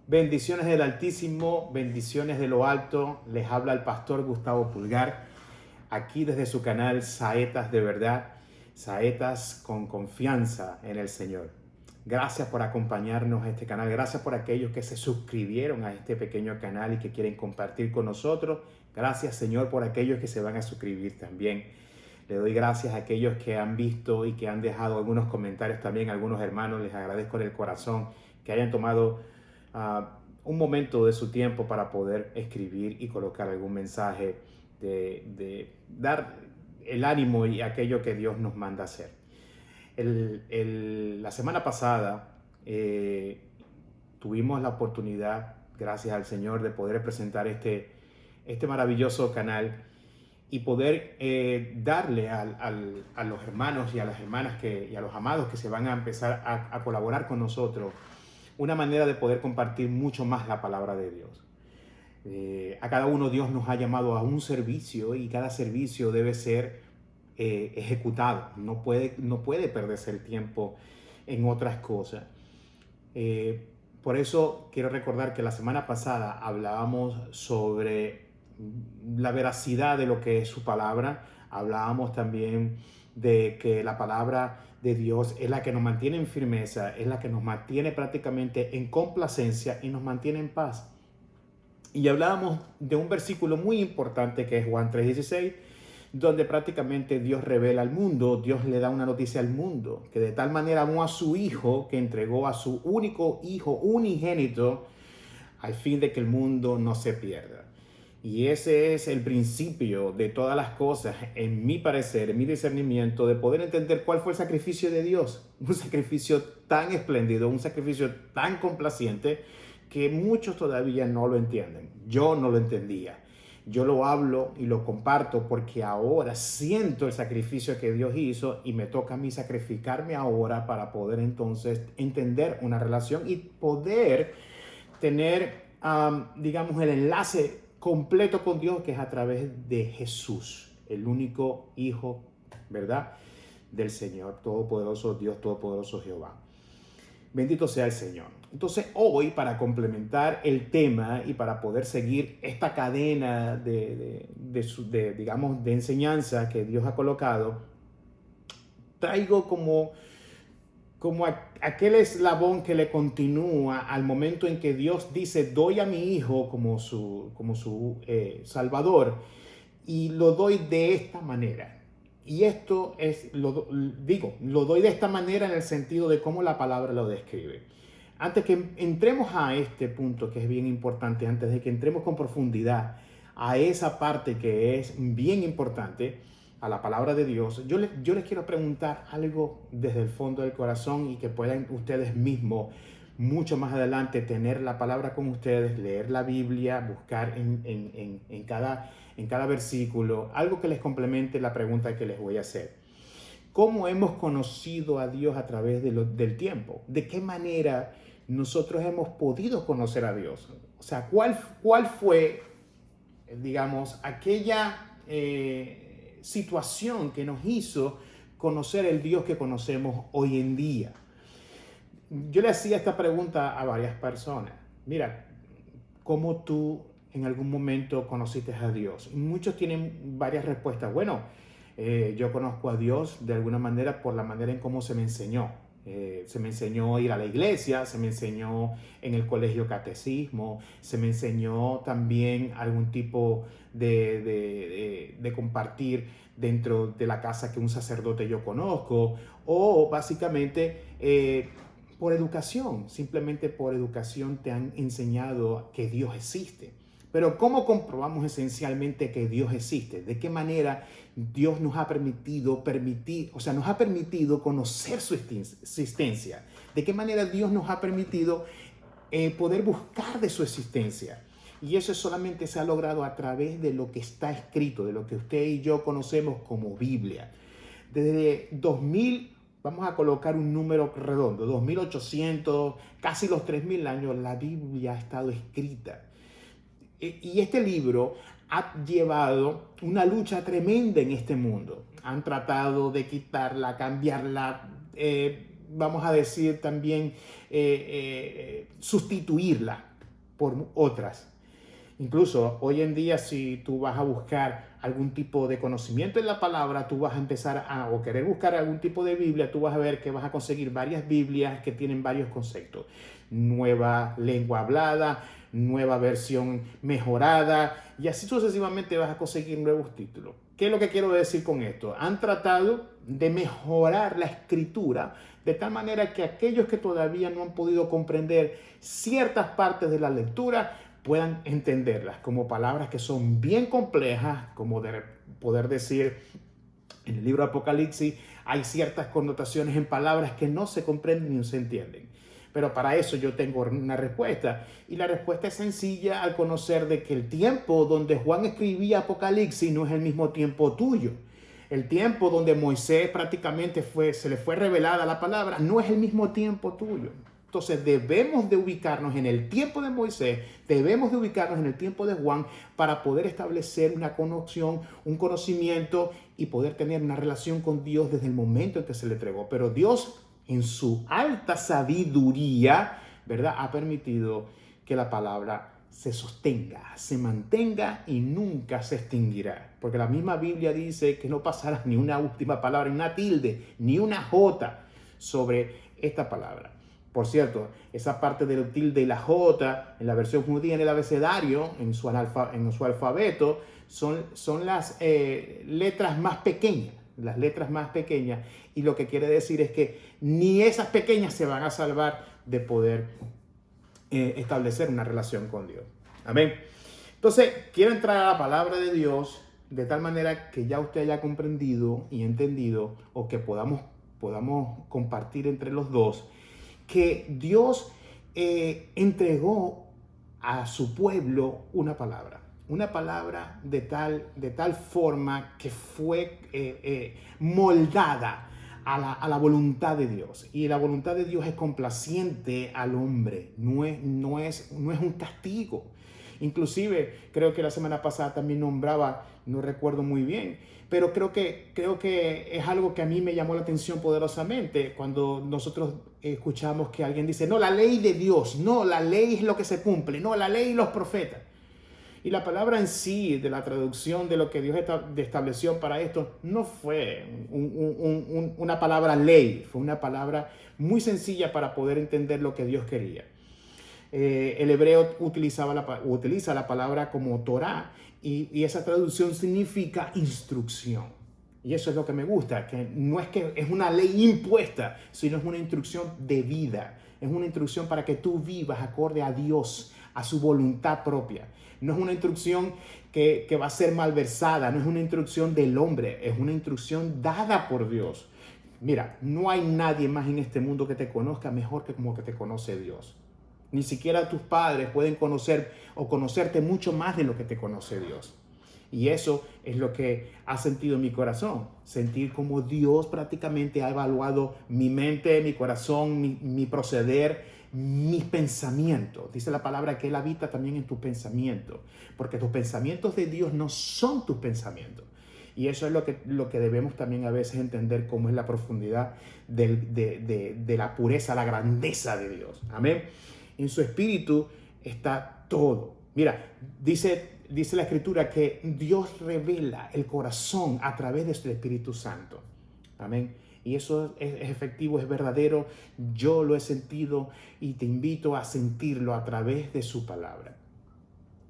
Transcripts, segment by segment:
Bendiciones del Altísimo, bendiciones de lo alto. Les habla el pastor Gustavo Pulgar, aquí desde su canal Saetas de Verdad, Saetas con confianza en el Señor. Gracias por acompañarnos a este canal, gracias por aquellos que se suscribieron a este pequeño canal y que quieren compartir con nosotros. Gracias, Señor, por aquellos que se van a suscribir también. Le doy gracias a aquellos que han visto y que han dejado algunos comentarios también, algunos hermanos. Les agradezco en el corazón que hayan tomado un momento de su tiempo para poder escribir y colocar algún mensaje de dar el ánimo y aquello que Dios nos manda hacer. La semana pasada tuvimos la oportunidad, gracias al Señor, de poder presentar este maravilloso canal y poder darle a los hermanos y a las hermanas y a los amados que se van a empezar a colaborar con nosotros una manera de poder compartir mucho más la palabra de Dios. A cada uno Dios nos ha llamado a un servicio y cada servicio debe ser ejecutado. No puede perderse el tiempo en otras cosas. Por eso quiero recordar que la semana pasada hablábamos sobre la veracidad de lo que es su palabra. Hablábamos también de que la palabra de Dios es la que nos mantiene en firmeza, es la que nos mantiene prácticamente en complacencia y nos mantiene en paz. Y hablábamos de un versículo muy importante que es Juan 3:16, donde prácticamente Dios revela al mundo, Dios le da una noticia al mundo, que de tal manera amó a su Hijo que entregó a su único Hijo unigénito al fin de que el mundo no se pierda. Y ese es el principio de todas las cosas, en mi parecer, en mi discernimiento, de poder entender cuál fue el sacrificio de Dios. Un sacrificio tan espléndido, un sacrificio tan complaciente que muchos todavía no lo entienden. Yo no lo entendía. Yo lo hablo y lo comparto porque ahora siento el sacrificio que Dios hizo y me toca a mí sacrificarme ahora para poder entonces entender una relación y poder tener, digamos, el enlace completo con Dios, que es a través de Jesús, el único Hijo, ¿verdad?, del Señor Todopoderoso, Dios Todopoderoso Jehová. Bendito sea el Señor. Entonces hoy, para complementar el tema y para poder seguir esta cadena digamos, de enseñanza que Dios ha colocado, traigo como aquel eslabón que le continúa al momento en que Dios dice, doy a mi Hijo como su Salvador, y lo doy de esta manera. Y esto es, lo doy de esta manera en el sentido de cómo la palabra lo describe. Antes que entremos a este punto, que es bien importante, antes de que entremos con profundidad a esa parte que es bien importante, a la palabra de Dios, yo les quiero preguntar algo desde el fondo del corazón y que puedan ustedes mismos mucho más adelante tener la palabra con ustedes, leer la Biblia, buscar en cada versículo algo que les complemente la pregunta que les voy a hacer. ¿Cómo hemos conocido a Dios a través del tiempo? ¿De qué manera nosotros hemos podido conocer a Dios? O sea, ¿cuál fue, digamos, aquella situación que nos hizo conocer el Dios que conocemos hoy en día? Yo le hacía esta pregunta a varias personas. Mira, ¿cómo tú en algún momento conociste a Dios? Muchos tienen varias respuestas. Bueno, yo conozco a Dios de alguna manera por la manera en cómo se me enseñó. Se me enseñó a ir a la iglesia, se me enseñó en el colegio catecismo, se me enseñó también algún tipo de compartir dentro de la casa que un sacerdote yo conozco, o básicamente por educación, simplemente por educación te han enseñado que Dios existe. Pero ¿cómo comprobamos esencialmente que Dios existe? ¿De qué manera Dios nos ha permitido conocer su existencia? ¿De qué manera Dios nos ha permitido poder buscar de su existencia? Y eso solamente se ha logrado a través de lo que está escrito, de lo que usted y yo conocemos como Biblia. Desde 2000, vamos a colocar un número redondo, 2800, casi los 3000 años, la Biblia ha estado escrita. Y este libro ha llevado una lucha tremenda en este mundo. Han tratado de quitarla, cambiarla, vamos a decir también sustituirla. por otras. Incluso hoy en día, si tú vas a buscar algún tipo de conocimiento en la palabra, tú vas a empezar o querer buscar algún tipo de Biblia, tú vas a ver que vas a conseguir varias Biblias que tienen varios conceptos. Nueva lengua hablada, nueva versión mejorada, y así sucesivamente vas a conseguir nuevos títulos. ¿Qué es lo que quiero decir con esto? Han tratado de mejorar la escritura de tal manera que aquellos que todavía no han podido comprender ciertas partes de la lectura puedan entenderlas como palabras que son bien complejas, como de poder decir en el libro de Apocalipsis hay ciertas connotaciones en palabras que no se comprenden ni se entienden. Pero para eso yo tengo una respuesta, y la respuesta es sencilla al conocer de que el tiempo donde Juan escribía Apocalipsis no es el mismo tiempo tuyo. El tiempo donde Moisés prácticamente se le fue revelada la palabra no es el mismo tiempo tuyo. Entonces debemos de ubicarnos en el tiempo de Moisés, debemos de ubicarnos en el tiempo de Juan para poder establecer una conexión, un conocimiento y poder tener una relación con Dios desde el momento en que se le entregó. Pero Dios, en su alta sabiduría, ¿verdad?, ha permitido que la palabra se sostenga, se mantenga y nunca se extinguirá. Porque la misma Biblia dice que no pasará ni una última palabra, ni una tilde, ni una jota sobre esta palabra. Por cierto, esa parte del tilde y la jota en la versión judía en el abecedario, en su alfabeto, son las letras más pequeñas. Las letras más pequeñas, y lo que quiere decir es que ni esas pequeñas se van a salvar de poder establecer una relación con Dios. Amén. Entonces, quiero entrar a la palabra de Dios de tal manera que ya usted haya comprendido y entendido, o que podamos compartir entre los dos, que Dios entregó a su pueblo una palabra de tal forma que fue moldada a la voluntad de Dios. Y la voluntad de Dios es complaciente al hombre, no es un castigo. Inclusive, creo que la semana pasada también nombraba, no recuerdo muy bien, pero creo que es algo que a mí me llamó la atención poderosamente cuando nosotros escuchamos que alguien dice, no, la ley de Dios, no, la ley es lo que se cumple, no, la ley y los profetas. Y la palabra en sí, de la traducción de lo que Dios estableció para esto, no fue una palabra ley, fue una palabra muy sencilla para poder entender lo que Dios quería. El hebreo utiliza la palabra como Torah, y esa traducción significa instrucción. Y eso es lo que me gusta, que no es que es una ley impuesta, sino es una instrucción de vida. Es una instrucción para que tú vivas acorde a Dios, a su voluntad propia. No es una instrucción que va a ser malversada, no es una instrucción del hombre, es una instrucción dada por Dios. Mira, no hay nadie más en este mundo que te conozca mejor que como que te conoce Dios. Ni siquiera tus padres pueden conocer o conocerte mucho más de lo que te conoce Dios. Y eso es lo que ha sentido en mi corazón. Sentir como Dios prácticamente ha evaluado mi mente, mi corazón, mi proceder, mis pensamientos. Dice la palabra que Él habita también en tus pensamientos. Porque tus pensamientos de Dios no son tus pensamientos. Y eso es lo que debemos también a veces entender, cómo es la profundidad de la pureza, la grandeza de Dios. Amén. En su espíritu está todo. Mira, dice la Escritura que Dios revela el corazón a través de su Espíritu Santo. Amén. Y eso es efectivo, es verdadero. Yo lo he sentido y te invito a sentirlo a través de su palabra.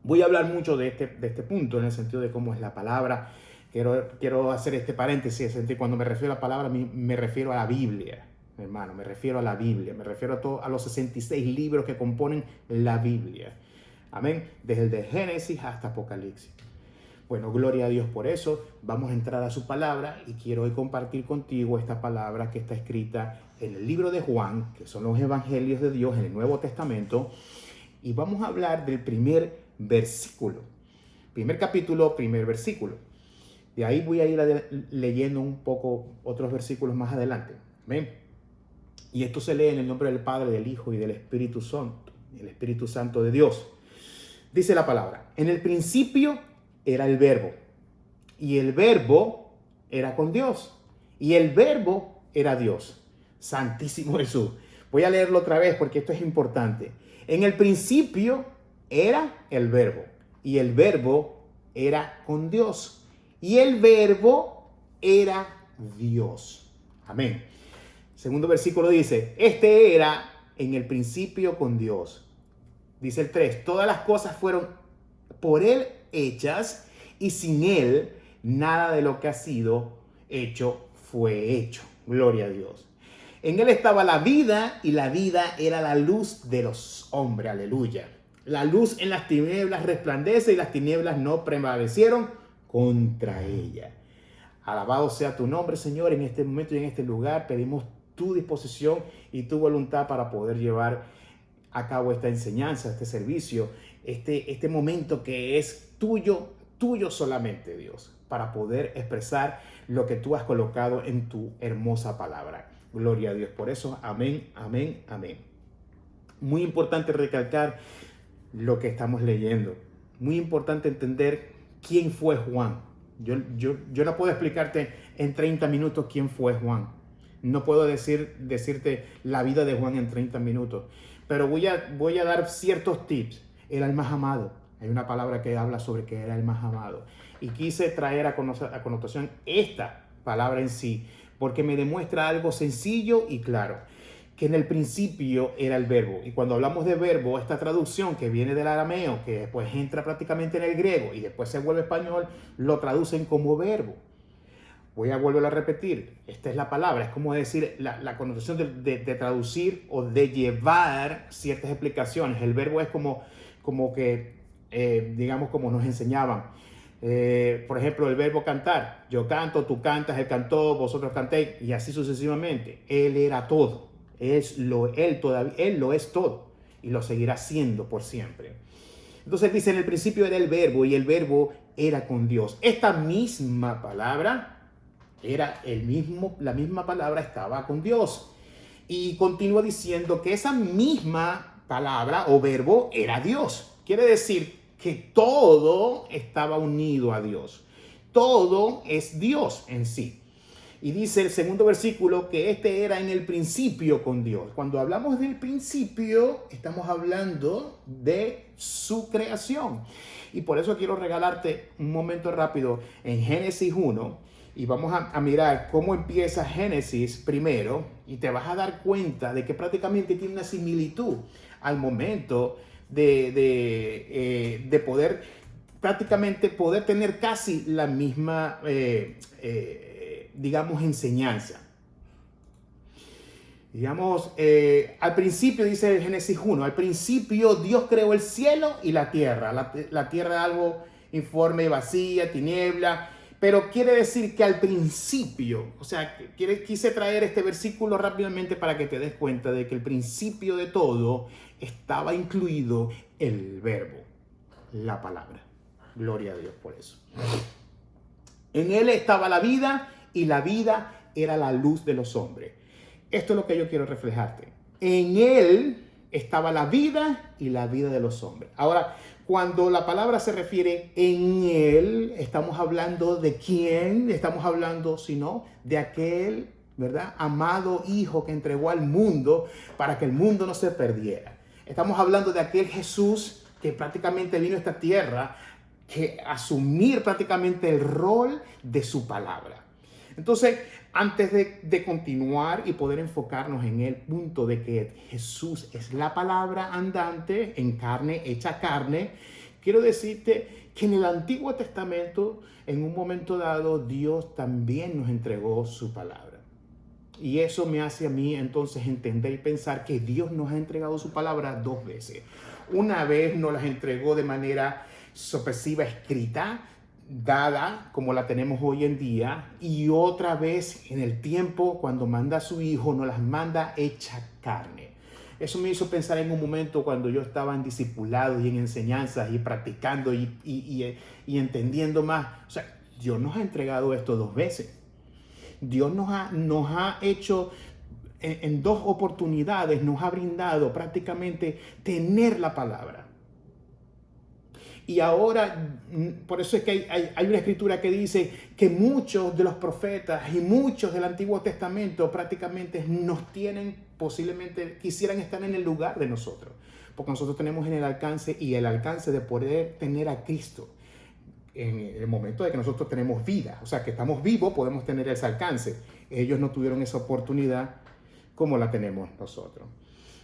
Voy a hablar mucho de este punto, en el sentido de cómo es la palabra. Quiero hacer este paréntesis. Cuando me refiero a la palabra, me refiero a la Biblia. Hermano, me refiero a la Biblia, me refiero a los 66 libros que componen la Biblia. Amén. Desde el de Génesis hasta Apocalipsis. Bueno, gloria a Dios por eso. Vamos a entrar a su palabra y quiero hoy compartir contigo esta palabra que está escrita en el libro de Juan, que son los evangelios de Dios en el Nuevo Testamento. Y vamos a hablar del primer versículo. Primer capítulo, primer versículo. De ahí voy a ir leyendo un poco otros versículos más adelante. Amén. Y esto se lee en el nombre del Padre, del Hijo y del Espíritu Santo, el Espíritu Santo de Dios. Dice la palabra: en el principio era el Verbo, y el Verbo era con Dios, y el Verbo era Dios. Santísimo Jesús. Voy a leerlo otra vez porque esto es importante. En el principio era el Verbo, y el Verbo era con Dios, y el Verbo era Dios. Amén. Segundo versículo dice, este era en el principio con Dios. Dice el 3, todas las cosas fueron por Él hechas, y sin Él nada de lo que ha sido hecho fue hecho. Gloria a Dios. En Él estaba la vida, y la vida era la luz de los hombres. Aleluya. La luz en las tinieblas resplandece, y las tinieblas no prevalecieron contra ella. Alabado sea tu nombre, Señor, en este momento y en este lugar. Pedimos tu disposición y tu voluntad para poder llevar a cabo esta enseñanza, este servicio, este momento que es tuyo, tuyo solamente, Dios, para poder expresar lo que tú has colocado en tu hermosa palabra. Gloria a Dios. Por eso, amén, amén, amén. Muy importante recalcar lo que estamos leyendo. Muy importante entender quién fue Juan. Yo no puedo explicarte en 30 minutos quién fue Juan. No puedo decirte la vida de Juan en 30 minutos. Pero voy a dar ciertos tips. Era el más amado. Hay una palabra que habla sobre que era el más amado. Y quise traer a connotación esta palabra en sí, porque me demuestra algo sencillo y claro, que en el principio era el verbo. Y cuando hablamos de verbo, esta traducción que viene del arameo, que después entra prácticamente en el griego y después se vuelve español, lo traducen como verbo. Voy a volver a repetir, esta es la palabra, es como decir la connotación de traducir o de llevar ciertas explicaciones. El verbo es como que, digamos, como nos enseñaban. Por ejemplo, el verbo cantar. Yo canto, tú cantas, él cantó, vosotros cantéis, y así sucesivamente. Él era todo. Él lo es todo y lo seguirá siendo por siempre. Entonces dice, en el principio era el verbo y el verbo era con Dios. Esta misma palabra era la misma palabra estaba con Dios. Y continúa diciendo que esa misma palabra o verbo era Dios. Quiere decir que todo estaba unido a Dios. Todo es Dios en sí. Y dice el segundo versículo que este era en el principio con Dios. Cuando hablamos del principio, estamos hablando de su creación. Y por eso quiero regalarte un momento rápido en Génesis 1. Y vamos a mirar cómo empieza Génesis primero. Y te vas a dar cuenta de que prácticamente tiene una similitud al momento de poder, prácticamente poder tener casi la misma digamos, enseñanza. Digamos, al principio, dice Génesis 1, al principio Dios creó el cielo y la tierra. La tierra es algo informe, vacía, tiniebla, pero quiere decir que al principio, o sea, quise traer este versículo rápidamente para que te des cuenta de que el principio de todo estaba incluido el verbo, la palabra. Gloria a Dios por eso. En él estaba la vida, y la vida era la luz de los hombres. Esto es lo que yo quiero reflejarte. En Él estaba la vida y la vida de los hombres. Ahora, cuando la palabra se refiere en Él, estamos hablando de quién, estamos hablando, sino de aquel, ¿verdad?, amado Hijo que entregó al mundo para que el mundo no se perdiera. Estamos hablando de aquel Jesús que prácticamente vino a esta tierra que asumir prácticamente el rol de su palabra. Entonces, antes de continuar y poder enfocarnos en el punto de que Jesús es la palabra andante en carne, hecha carne, quiero decirte que en el Antiguo Testamento, en un momento dado, Dios también nos entregó su palabra. Y eso me hace a mí entonces entender y pensar que Dios nos ha entregado su palabra dos veces. Una vez nos las entregó de manera sorpresiva escrita, dada como la tenemos hoy en día, y otra vez en el tiempo cuando manda a su Hijo, nos las manda hecha carne. Eso me hizo pensar en un momento cuando yo estaba en discipulado y en enseñanzas y practicando y entendiendo más. O sea, Dios nos ha entregado esto dos veces. Dios nos ha hecho en dos oportunidades, nos ha brindado prácticamente tener la palabra. Y ahora, por eso es que hay una escritura que dice que muchos de los profetas y muchos del Antiguo Testamento prácticamente nos tienen, posiblemente quisieran estar en el lugar de nosotros. porque nosotros tenemos en el alcance y el alcance de poder tener a Cristo en el momento de que nosotros tenemos vida, o sea, que estamos vivos, podemos tener ese alcance. Ellos no tuvieron esa oportunidad como la tenemos nosotros.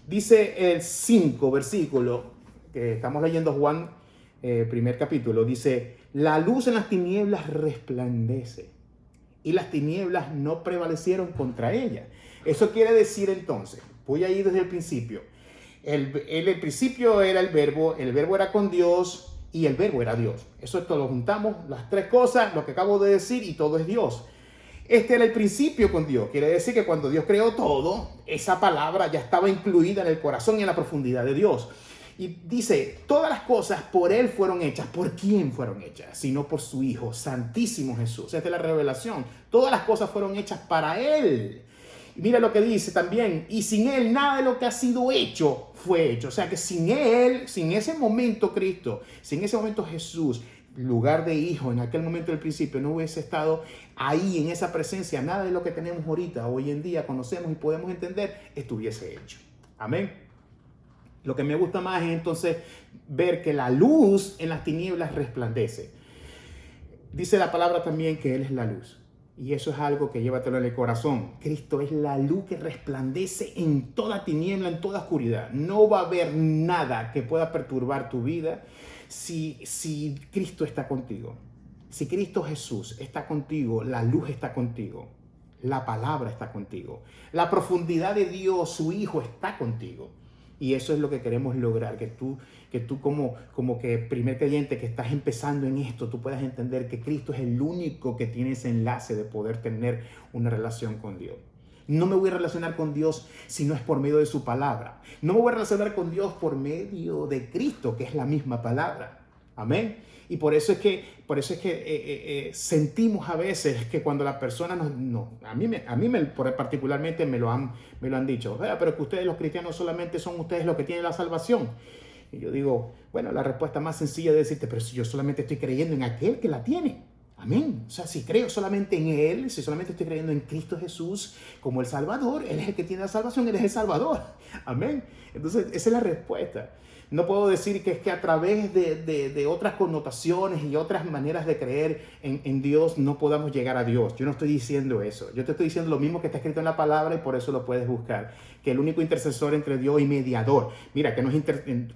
Dice el 5 versículo, que estamos leyendo Juan, primer capítulo, dice, la luz en las tinieblas resplandece y las tinieblas no prevalecieron contra ella. Eso quiere decir entonces, voy a ir desde el principio. El principio era el verbo era con Dios, y el verbo era Dios. Eso esto lo juntamos, las tres cosas, lo que acabo de decir, y todo es Dios. Este era el principio con Dios. Quiere decir que cuando Dios creó todo, esa palabra ya estaba incluida en el corazón y en la profundidad de Dios. Y dice, todas las cosas por Él fueron hechas. ¿Por quién fueron hechas? Sino por su Hijo, Santísimo Jesús. Esta es la revelación. Todas las cosas fueron hechas para Él. Y mira lo que dice también, y sin Él nada de lo que ha sido hecho fue hecho. O sea que sin Él, sin ese momento Cristo, sin ese momento Jesús, lugar de hijo, en aquel momento del principio, no hubiese estado ahí en esa presencia, nada de lo que tenemos ahorita, hoy en día, conocemos y podemos entender, estuviese hecho. Amén. Lo que me gusta más es entonces ver que la luz en las tinieblas resplandece. Dice la palabra también que Él es la luz. Y eso es algo que llévatelo en el corazón. Cristo es la luz que resplandece en toda tiniebla, en toda oscuridad. No va a haber nada que pueda perturbar tu vida si Cristo está contigo. Si Cristo Jesús está contigo, la luz está contigo. La palabra está contigo. La profundidad de Dios, su Hijo, está contigo. Y eso es lo que queremos lograr, que tú como que primer creyente que estás empezando en esto, tú puedas entender que Cristo es el único que tiene ese enlace de poder tener una relación con Dios. No me voy a relacionar con Dios si no es por medio de su palabra. No me voy a relacionar con Dios por medio de Cristo, que es la misma palabra. Amén. Y por eso es que sentimos a veces que cuando las personas a mí particularmente me lo han dicho, pero que ustedes los cristianos solamente son ustedes los que tienen la salvación. Y yo digo, bueno, la respuesta más sencilla es decirte, pero si yo solamente estoy creyendo en aquel que la tiene. Amén. O sea, si creo solamente en Él, si solamente estoy creyendo en Cristo Jesús como el Salvador, Él es el que tiene la salvación, Él es el Salvador. Amén. Entonces, esa es la respuesta. No puedo decir que es que a través de otras connotaciones y otras maneras de creer en Dios no podamos llegar a Dios. Yo no estoy diciendo eso. Yo te estoy diciendo lo mismo que está escrito en la palabra y por eso lo puedes buscar. Que el único intercesor entre Dios y mediador. Mira, que no es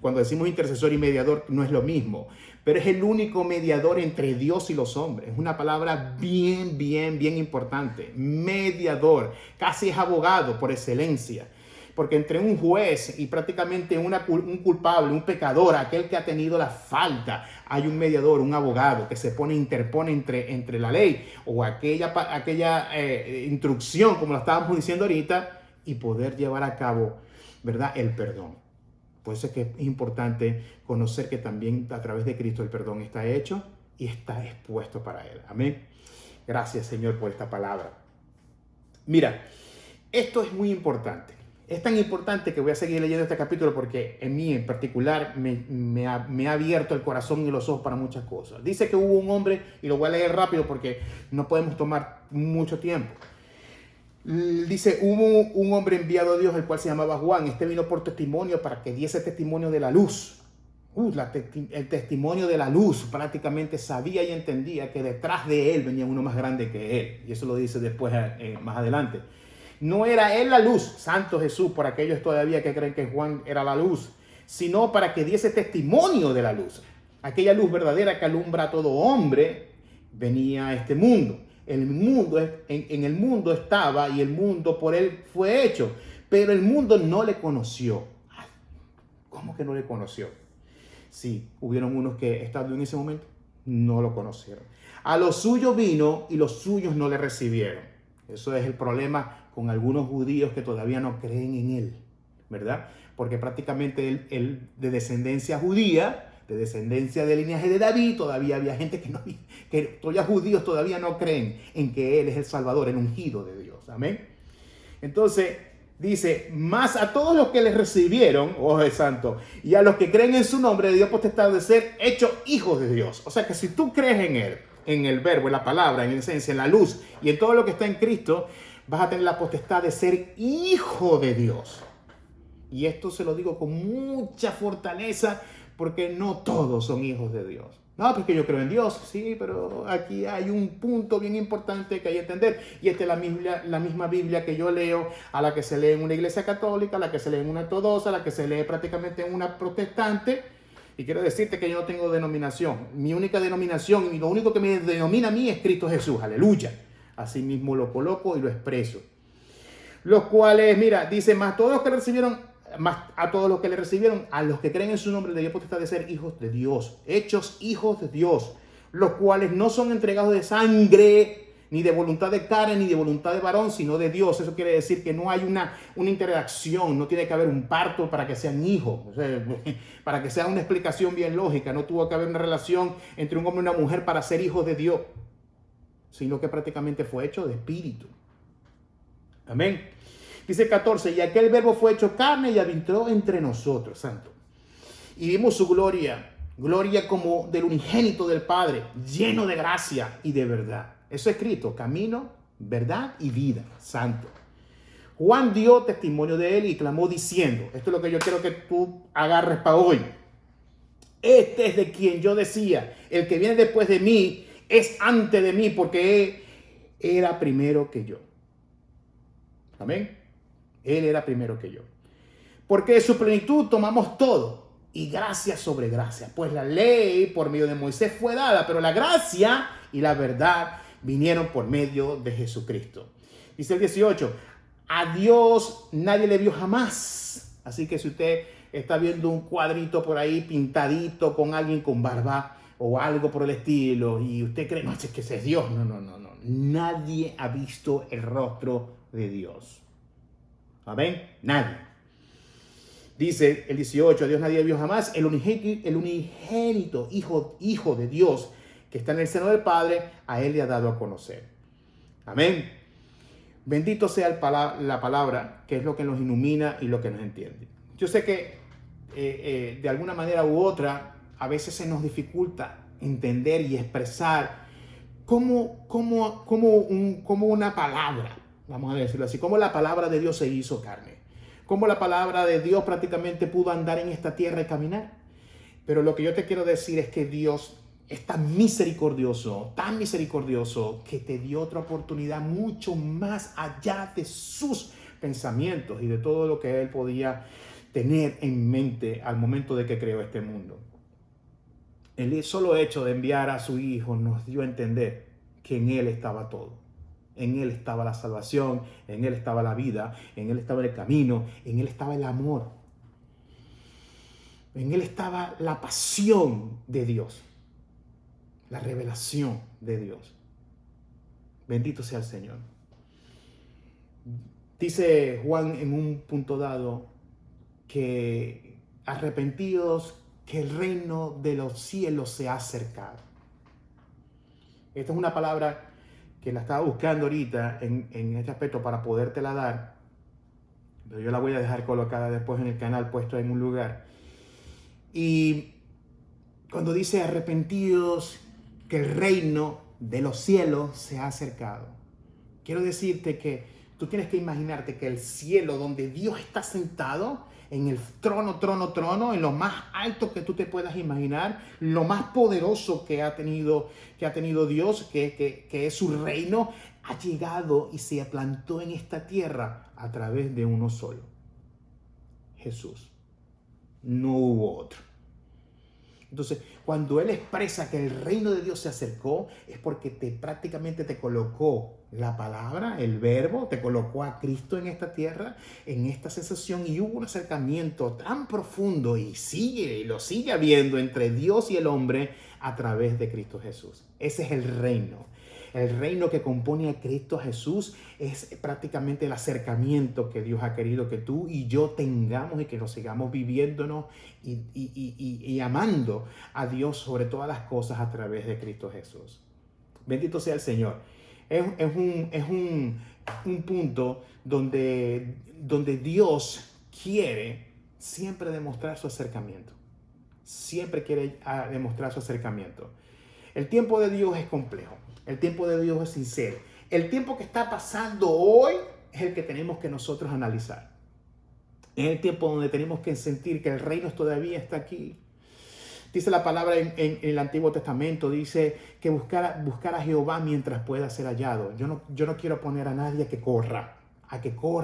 cuando decimos intercesor y mediador no es lo mismo. Pero es el único mediador entre Dios y los hombres. Es una palabra bien importante. Mediador. Casi es abogado por excelencia. Porque entre un juez y prácticamente un culpable, un pecador, aquel que ha tenido la falta, hay un mediador, un abogado que se interpone entre la ley o aquella instrucción, como lo estábamos diciendo ahorita, y poder llevar a cabo, ¿verdad?, el perdón. Por eso es que es importante conocer que también a través de Cristo el perdón está hecho y está expuesto para Él. Amén. Gracias, Señor, por esta palabra. Mira, esto es muy importante. Es tan importante que voy a seguir leyendo este capítulo porque en mí en particular me ha abierto el corazón y los ojos para muchas cosas. Dice que hubo un hombre, y lo voy a leer rápido porque no podemos tomar mucho tiempo. Dice, hubo un hombre enviado a Dios, el cual se llamaba Juan. Este vino por testimonio para que diese testimonio de la luz. El testimonio de la luz. Prácticamente sabía y entendía que detrás de él venía uno más grande que él. Y eso lo dice después, más adelante. No era él la luz, Santo Jesús, por aquellos todavía que creen que Juan era la luz, sino para que diese testimonio de la luz. Aquella luz verdadera que alumbra a todo hombre venía a este mundo. En el mundo estaba y el mundo por él fue hecho, pero el mundo no le conoció. ¿Cómo que no le conoció? Sí, hubieron unos que estando en ese momento no lo conocieron. A los suyos vino y los suyos no le recibieron. Eso es el problema con algunos judíos que todavía no creen en él, ¿verdad? Porque prácticamente él de descendencia judía, de descendencia del linaje de David, todavía había gente que todavía judíos todavía no creen en que Él es el Salvador, el ungido de Dios. Amén. Entonces dice, más a todos los que les recibieron, oh es santo, y a los que creen en su nombre, Dios potestad de ser hechos hijos de Dios. O sea que si tú crees en Él, en el verbo, en la palabra, en la esencia, en la luz y en todo lo que está en Cristo, vas a tener la potestad de ser hijo de Dios. Y esto se lo digo con mucha fortaleza porque no todos son hijos de Dios. No, porque yo creo en Dios, sí, pero aquí hay un punto bien importante que hay que entender. Y esta es la misma Biblia que yo leo, a la que se lee en una iglesia católica, a la que se lee en una ortodoxa, a la que se lee prácticamente en una protestante. Y quiero decirte que yo no tengo denominación. Mi única denominación y lo único que me denomina a mí es Cristo Jesús. Aleluya. Así mismo lo coloco y lo expreso. Los cuales, mira, dice, más todos los que recibieron, más a todos los que le recibieron, a los que creen en su nombre, le dio potestad de ser hijos de Dios, hechos hijos de Dios, los cuales no son entregados de sangre, ni de voluntad de carne, ni de voluntad de varón, sino de Dios. Eso quiere decir que no hay una interacción, no tiene que haber un parto para que sean hijos, o sea, para que sea una explicación bien lógica. No tuvo que haber una relación entre un hombre y una mujer para ser hijos de Dios, sino que prácticamente fue hecho de espíritu. Amén. Dice 14, y aquel verbo fue hecho carne y habitó entre nosotros, santo. Y vimos su gloria, gloria como del unigénito del Padre, lleno de gracia y de verdad. Eso es escrito, camino, verdad y vida, santo. Juan dio testimonio de él y clamó diciendo, esto es lo que yo quiero que tú agarres para hoy. Este es de quien yo decía, el que viene después de mí es antes de mí porque él era primero que yo. Amén. Él era primero que yo. Porque de su plenitud tomamos todo y gracia sobre gracia. Pues la ley por medio de Moisés fue dada, pero la gracia y la verdad vinieron por medio de Jesucristo. Dice el 18, a Dios nadie le vio jamás. Así que si usted está viendo un cuadrito por ahí pintadito con alguien con barba o algo por el estilo y usted cree, no, es que ese es Dios. No. Nadie ha visto el rostro de Dios. Amén. Nadie. Dice el 18, a Dios nadie vio jamás, el unigénito hijo de Dios que está en el seno del Padre, a él le ha dado a conocer. Amén. Bendito sea la palabra, que es lo que nos ilumina y lo que nos entiende. Yo sé que de alguna manera u otra, a veces se nos dificulta entender y expresar cómo una palabra, vamos a decirlo así, cómo la palabra de Dios se hizo carne. Cómo la palabra de Dios prácticamente pudo andar en esta tierra y caminar. Pero lo que yo te quiero decir es que Dios es tan misericordioso, que te dio otra oportunidad mucho más allá de sus pensamientos y de todo lo que Él podía tener en mente al momento de que creó este mundo. El solo hecho de enviar a su Hijo nos dio a entender que en Él estaba todo. En Él estaba la salvación, en Él estaba la vida, en Él estaba el camino, en Él estaba el amor. En Él estaba la pasión de Dios, la revelación de Dios. Bendito sea el Señor. Dice Juan en un punto dado que arrepentidos, que el reino de los cielos se ha acercado. Esta es una palabra que la estaba buscando ahorita en este aspecto para podértela dar, pero yo la voy a dejar colocada después en el canal, puesto en un lugar. Y cuando dice arrepentidos, que el reino de los cielos se ha acercado, quiero decirte que tú tienes que imaginarte que el cielo donde Dios está sentado, en el trono, en lo más alto que tú te puedas imaginar, lo más poderoso que ha tenido Dios, que es su reino, ha llegado y se plantó en esta tierra a través de uno solo, Jesús. No hubo otro. Entonces, cuando Él expresa que el reino de Dios se acercó, es porque prácticamente te colocó la palabra, el verbo, te colocó a Cristo en esta tierra, en esta sensación, y hubo un acercamiento tan profundo y lo sigue habiendo entre Dios y el hombre a través de Cristo Jesús. Ese es el reino. El reino que compone a Cristo Jesús es prácticamente el acercamiento que Dios ha querido que tú y yo tengamos y que nos sigamos viviéndonos y amando a Dios sobre todas las cosas a través de Cristo Jesús. Bendito sea el Señor. Es un punto donde Dios quiere siempre demostrar su acercamiento. Siempre quiere demostrar su acercamiento. El tiempo de Dios es complejo. El tiempo de Dios es sincero. El tiempo que está pasando hoy es el que tenemos que nosotros analizar. Es el tiempo donde tenemos que sentir que el reino todavía está aquí. Dice la palabra en el Antiguo Testamento, dice que buscar a Jehová mientras pueda ser hallado. Yo no quiero poner a nadie a que corra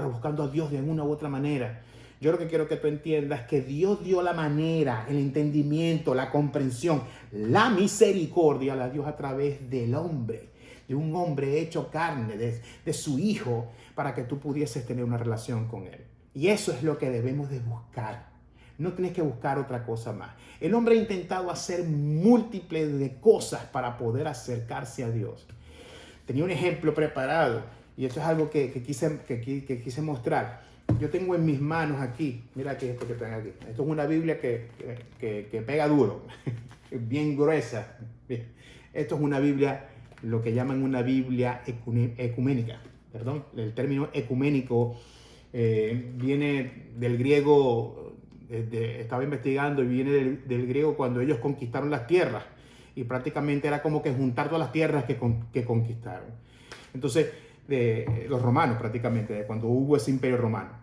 buscando a Dios de alguna u otra manera. Yo lo que quiero que tú entiendas es que Dios dio la manera, el entendimiento, la comprensión, la misericordia a Dios a través del hombre, de un hombre hecho carne, de su hijo, para que tú pudieses tener una relación con él. Y eso es lo que debemos de buscar. No tienes que buscar otra cosa más. El hombre ha intentado hacer múltiples de cosas para poder acercarse a Dios. Tenía un ejemplo preparado y esto es algo que quise mostrar. Yo tengo en mis manos aquí, mira que esto que tengo aquí. Esto es una Biblia que pega duro, bien gruesa. Esto es una Biblia, lo que llaman una Biblia ecuménica. Perdón, el término ecuménico viene del griego. Estaba investigando y viene del griego cuando ellos conquistaron las tierras y prácticamente era como que juntar todas las tierras que conquistaron. Entonces, los romanos prácticamente, cuando hubo ese imperio romano.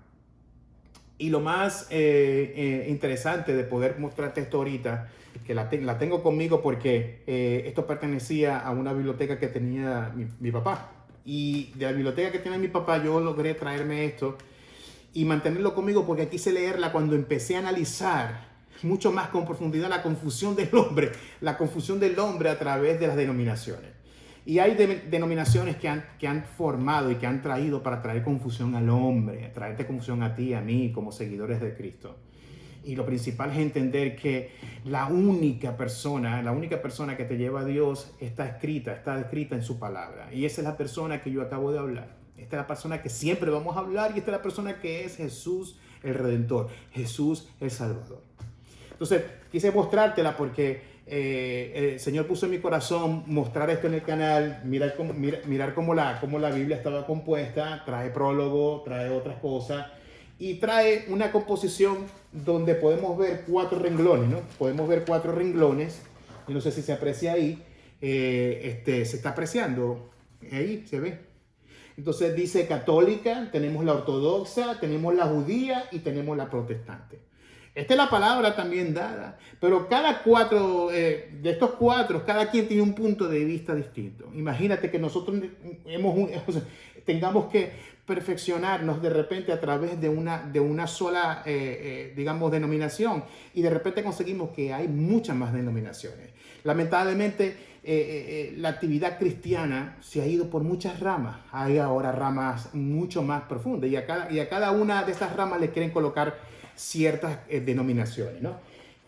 Y lo más interesante de poder mostrarte esto ahorita, que la tengo conmigo porque esto pertenecía a una biblioteca que tenía mi papá. Y de la biblioteca que tenía mi papá yo logré traerme esto y mantenerlo conmigo porque quise leerla cuando empecé a analizar mucho más con profundidad la confusión del hombre a través de las denominaciones. Y hay denominaciones que han formado y que han traído para traer confusión al hombre, traerte confusión a ti, a mí, como seguidores de Cristo. Y lo principal es entender que la única persona que te lleva a Dios está escrita en su palabra. Y esa es la persona que yo acabo de hablar. Esta es la persona que siempre vamos a hablar y esta es la persona que es Jesús el Redentor, Jesús el Salvador. Entonces, quise mostrártela porque el Señor puso en mi corazón mostrar esto en el canal, mirar cómo la Biblia estaba compuesta, trae prólogo, trae otras cosas y trae una composición donde podemos ver 4 renglones, ¿no? Podemos ver 4 renglones, yo no sé si se aprecia ahí, se está apreciando, ahí se ve. Entonces dice católica, tenemos la ortodoxa, tenemos la judía y tenemos la protestante. Esta es la palabra también dada, pero cada 4 de estos 4, cada quien tiene un punto de vista distinto. Imagínate que nosotros tengamos que perfeccionarnos de repente a través de una sola, digamos, denominación y de repente conseguimos que hay muchas más denominaciones. Lamentablemente, la actividad cristiana se ha ido por muchas ramas. Hay ahora ramas mucho más profundas y a cada una de estas ramas le quieren colocar ciertas denominaciones, ¿no?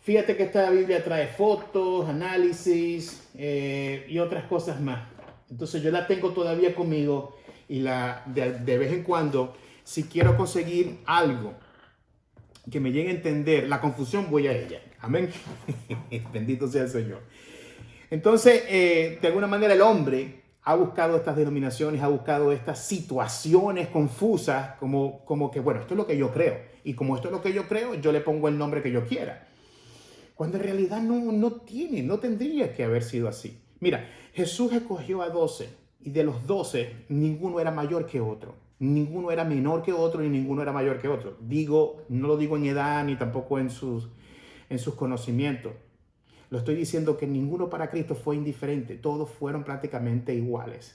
Fíjate que esta Biblia trae fotos, análisis y otras cosas más. Entonces yo la tengo todavía conmigo y de vez en cuando, si quiero conseguir algo que me llegue a entender la confusión, voy a ella. Amén. Bendito sea el Señor. Entonces, de alguna manera el hombre ha buscado estas denominaciones, ha buscado estas situaciones confusas como que, bueno, esto es lo que yo creo. Y como esto es lo que yo creo, yo le pongo el nombre que yo quiera. Cuando en realidad no tendría que haber sido así. Mira, Jesús escogió a 12 y de los 12 ninguno era mayor que otro. Ninguno era menor que otro y ninguno era mayor que otro. No lo digo en edad ni tampoco en sus conocimientos. Lo estoy diciendo que ninguno para Cristo fue indiferente. Todos fueron prácticamente iguales.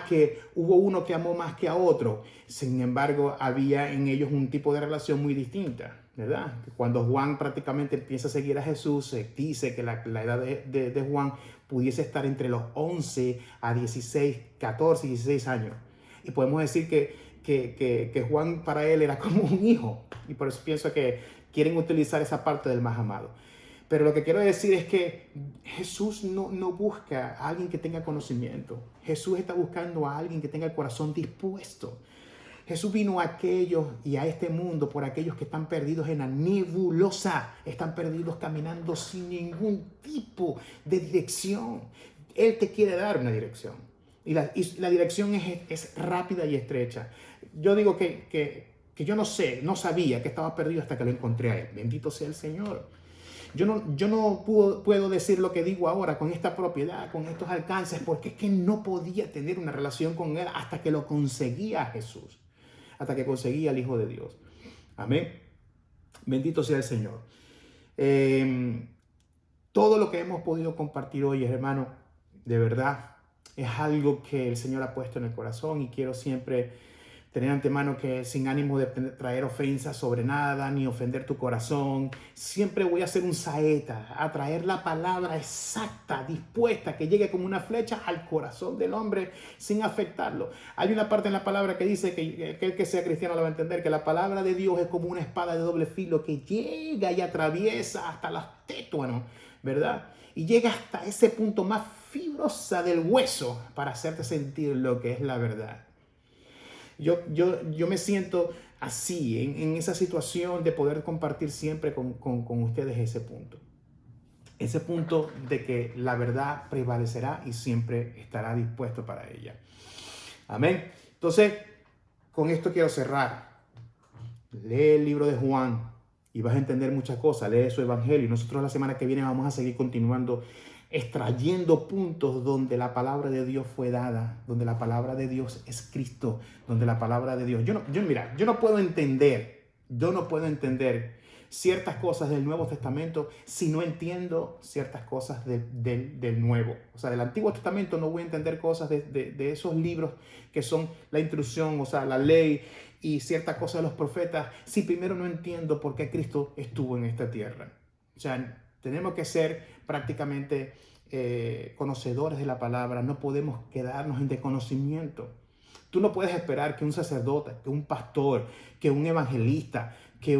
Que hubo uno que amó más que a otro. Sin embargo, había en ellos un tipo de relación muy distinta, ¿verdad? Cuando Juan prácticamente empieza a seguir a Jesús, se dice que la edad de Juan pudiese estar entre los 11 a 16, 14 y 16 años. Y podemos decir que Juan para él era como un hijo. Y por eso pienso que quieren utilizar esa parte del más amado. Pero lo que quiero decir es que Jesús no busca a alguien que tenga conocimiento. Jesús está buscando a alguien que tenga el corazón dispuesto. Jesús vino a aquellos y a este mundo por aquellos que están perdidos en la nebulosa. Están perdidos caminando sin ningún tipo de dirección. Él te quiere dar una dirección. Y la dirección es rápida y estrecha. Yo digo que yo no sabía que estaba perdido hasta que lo encontré a Él. Bendito sea el Señor. Yo no puedo decir lo que digo ahora con esta propiedad, con estos alcances, porque es que no podía tener una relación con Él hasta que lo conseguía a Jesús, hasta que conseguía al Hijo de Dios. Amén. Bendito sea el Señor. Todo lo que hemos podido compartir hoy, hermano, de verdad, es algo que el Señor ha puesto en el corazón y quiero siempre tener antemano que sin ánimo de traer ofensas sobre nada, ni ofender tu corazón, siempre voy a ser un saeta, a traer la palabra exacta, dispuesta, que llegue como una flecha al corazón del hombre sin afectarlo. Hay una parte en la palabra que dice que aquel que sea cristiano lo va a entender, que la palabra de Dios es como una espada de doble filo que llega y atraviesa hasta los tétuanos, ¿verdad? Y llega hasta ese punto más fibrosa del hueso para hacerte sentir lo que es la verdad. Yo me siento así, en esa situación de poder compartir siempre con ustedes ese punto. Ese punto de que la verdad prevalecerá y siempre estará dispuesto para ella. Amén. Entonces, con esto quiero cerrar. Lee el libro de Juan y vas a entender muchas cosas. Lee su evangelio. Nosotros la semana que viene vamos a seguir continuando extrayendo puntos donde la palabra de Dios fue dada, donde la palabra de Dios es Cristo, donde la palabra de Dios... Yo no puedo entender ciertas cosas del Nuevo Testamento si no entiendo ciertas cosas del Nuevo. O sea, del Antiguo Testamento no voy a entender cosas de esos libros que son la instrucción, o sea, la ley y ciertas cosas de los profetas, si primero no entiendo por qué Cristo estuvo en esta tierra. O sea, tenemos que ser prácticamente conocedores de la palabra. No podemos quedarnos en desconocimiento. Tú no puedes esperar que un sacerdote, que un pastor, que un evangelista, que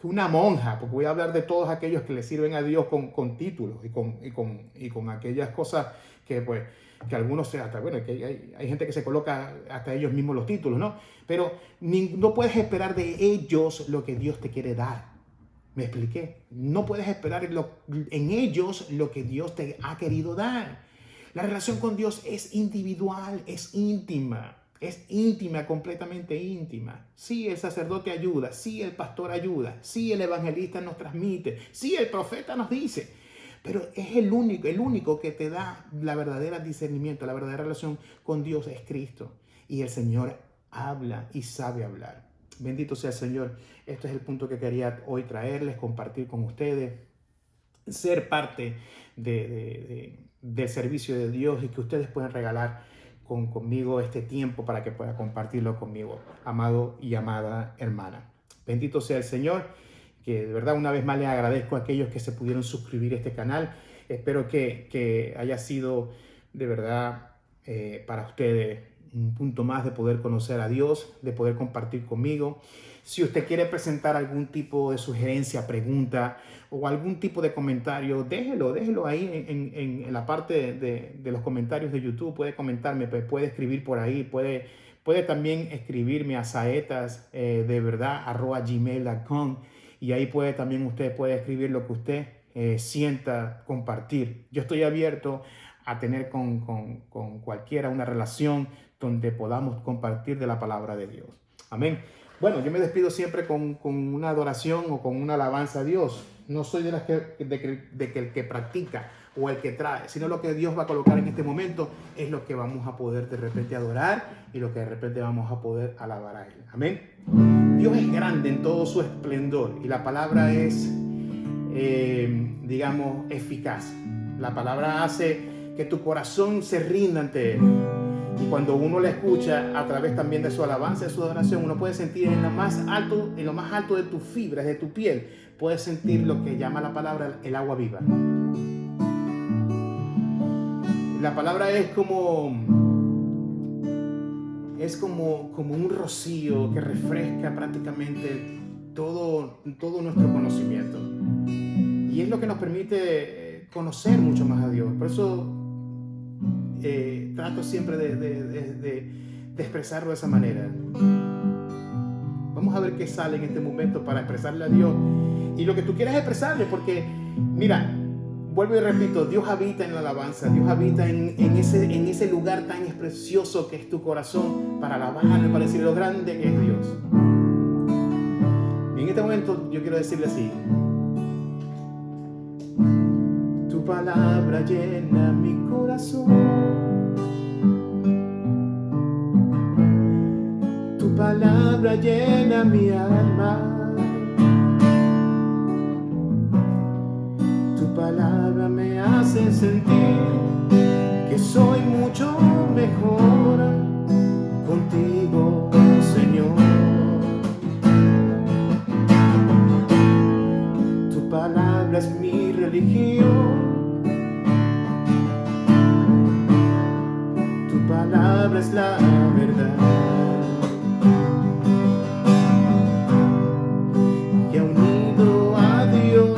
que una monja, porque voy a hablar de todos aquellos que le sirven a Dios con títulos y con aquellas cosas que pues que algunos hasta, bueno, que hay gente que se coloca hasta ellos mismos los títulos, ¿no? Pero no puedes esperar de ellos lo que Dios te quiere dar. ¿Me expliqué? No puedes esperar en ellos lo que Dios te ha querido dar. La relación con Dios es individual, es íntima, completamente íntima. Sí, el sacerdote ayuda, sí, el pastor ayuda, sí, el evangelista nos transmite, sí, el profeta nos dice. Pero es el único que te da la verdadera discernimiento, la verdadera relación con Dios es Cristo. Y el Señor habla y sabe hablar. Bendito sea el Señor. Este es el punto que quería hoy traerles, compartir con ustedes, ser parte del servicio de Dios y que ustedes puedan regalar conmigo este tiempo para que pueda compartirlo conmigo, amado y amada hermana. Bendito sea el Señor, que de verdad una vez más les agradezco a aquellos que se pudieron suscribir a este canal. Espero que haya sido de verdad para ustedes un punto más de poder conocer a Dios, de poder compartir conmigo. Si usted quiere presentar algún tipo de sugerencia, pregunta o algún tipo de comentario, déjelo ahí en la parte de los comentarios de YouTube. Puede comentarme, puede escribir por ahí, puede también escribirme a saetasdeverdad@gmail.com y ahí usted puede escribir lo que usted sienta compartir. Yo estoy abierto a tener con cualquiera una relación donde podamos compartir de la palabra de Dios. Amén. Bueno, yo me despido siempre con una adoración o con una alabanza a Dios. No soy de que el que practica o el que trae, sino lo que Dios va a colocar en este momento es lo que vamos a poder de repente adorar y lo que de repente vamos a poder alabar a Él. Amén. Dios es grande en todo su esplendor y la palabra es, eficaz. La palabra hace que tu corazón se rinda ante Él. Y cuando uno la escucha a través también de su alabanza, de su adoración, uno puede sentir en lo más alto de tus fibras, de tu piel, puedes sentir lo que llama la palabra el agua viva. La palabra es como un rocío que refresca prácticamente todo nuestro conocimiento. Y es lo que nos permite conocer mucho más a Dios. Por eso trato siempre de expresarlo de esa manera. Vamos a ver qué sale en este momento para expresarle a Dios y lo que tú quieras expresarle, porque mira, vuelvo y repito, Dios habita en la alabanza, Dios habita en ese lugar tan precioso que es tu corazón para alabarle, para decir lo grande que es Dios. Y en este momento yo quiero decirle así: tu palabra llena mi corazón, tu palabra palabra llena mi alma. Tu palabra me hace sentir que soy mucho mejor contigo, Señor. Tu palabra es mi religión. Tu palabra es la verdad. Y ha unido a Dios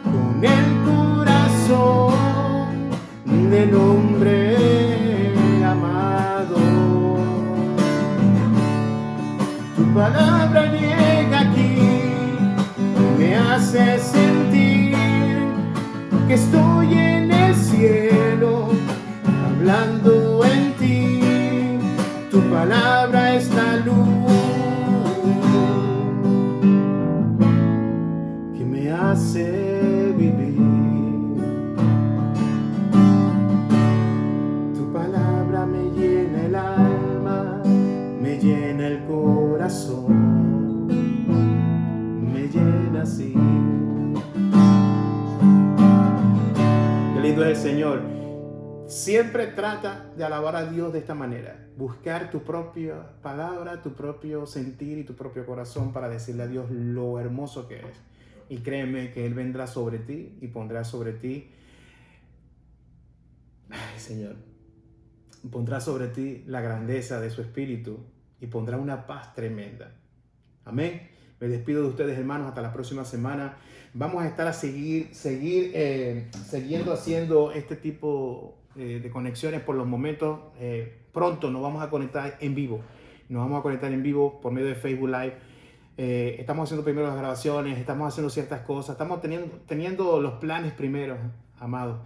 con el corazón del hombre amado. Tu palabra llega aquí y me hace sentir que estoy en el cielo, hablando en ti. Tu palabra es la luz que me hace vivir. Tu palabra me llena el alma, me llena el corazón, me llena así. Qué lindo es el Señor. Siempre trata de alabar a Dios de esta manera. Buscar tu propia palabra, tu propio sentir y tu propio corazón para decirle a Dios lo hermoso que es. Y créeme que Él vendrá sobre ti y pondrá sobre ti, ay Señor, pondrá sobre ti la grandeza de su espíritu y pondrá una paz tremenda. Amén. Me despido de ustedes, hermanos, hasta la próxima semana. Vamos a estar siguiendo haciendo este tipo de conexiones por los momentos. Pronto nos vamos a conectar en vivo. Nos vamos a conectar en vivo por medio de Facebook Live. Estamos haciendo primero las grabaciones, estamos haciendo ciertas cosas, estamos teniendo los planes primero, amados.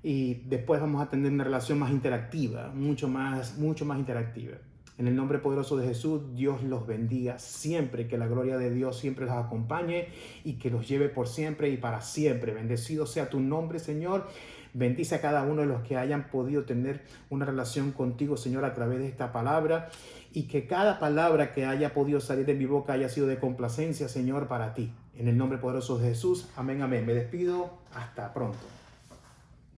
Y después vamos a tener una relación más interactiva, mucho más interactiva. En el nombre poderoso de Jesús, Dios los bendiga siempre, que la gloria de Dios siempre los acompañe y que los lleve por siempre y para siempre. Bendecido sea tu nombre, Señor. Bendice a cada uno de los que hayan podido tener una relación contigo, Señor, a través de esta palabra, y que cada palabra que haya podido salir de mi boca haya sido de complacencia, Señor, para ti. En el nombre poderoso de Jesús. Amén, amén. Me despido. Hasta pronto.